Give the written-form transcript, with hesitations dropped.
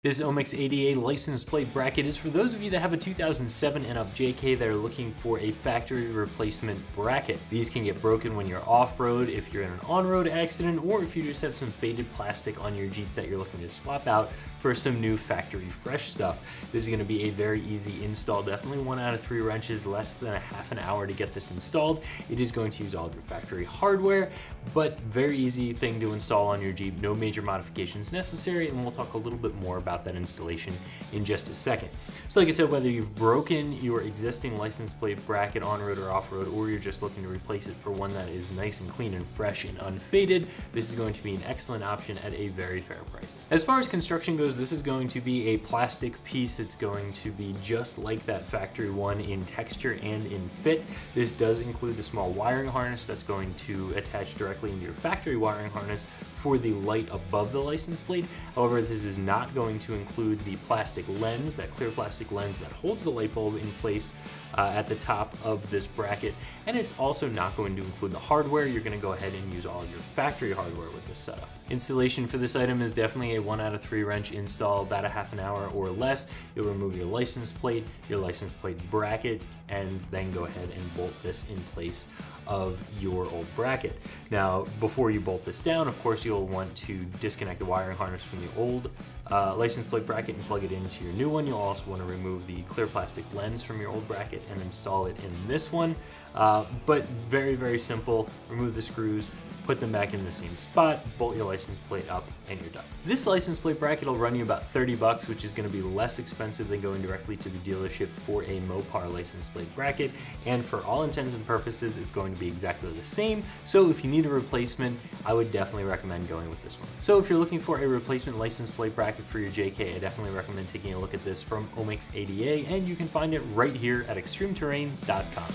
This Omix-ADA license plate bracket is for those of you that have a 2007 and up JK that are looking for a factory replacement bracket. These can get broken when you're off-road, if you're in an on-road accident, or if you just have some faded plastic on your Jeep that you're looking to swap out for some new factory fresh stuff. This is going to be a very easy install, definitely 1 out of 3 wrenches, less than a half an hour to get this installed. It is going to use all of your factory hardware, but very easy thing to install on your Jeep, no major modifications necessary, and we'll talk a little bit more about that installation in just a second. So like I said, whether you've broken your existing license plate bracket on-road or off-road, or you're just looking to replace it for one that is nice and clean and fresh and unfaded, this is going to be an excellent option at a very fair price. As far as construction goes, this is going to be a plastic piece. It's going to be just like that factory one in texture and in fit. This does include the small wiring harness that's going to attach directly into your factory wiring harness for the light above the license plate. However, this is not going to include the plastic lens, that clear plastic lens that holds the light bulb in place at the top of this bracket. And it's also not going to include the hardware. You're going to go ahead and use all of your factory hardware with this setup. Installation for this item is definitely a 1 out of 3 wrench install, about a half an hour or less. You'll remove your license plate bracket, and then go ahead and bolt this in place of your old bracket. Now, before you bolt this down, of course, you'll want to disconnect the wiring harness from the old license plate bracket and plug it into your new one. You'll also want to remove the clear plastic lens from your old bracket and install it in this one. But very, very simple. Remove the screws, put them back in the same spot, bolt your license plate up, and you're done. This license plate bracket will run you about 30 bucks, which is going to be less expensive than going directly to the dealership for a Mopar license plate bracket. And for all intents and purposes, it's going to be exactly the same. So if you need a replacement, I would definitely recommend going with this one. So if you're looking for a replacement license plate bracket for your JK, I definitely recommend taking a look at this from Omix-ADA, and you can find it right here at ExtremeTerrain.com.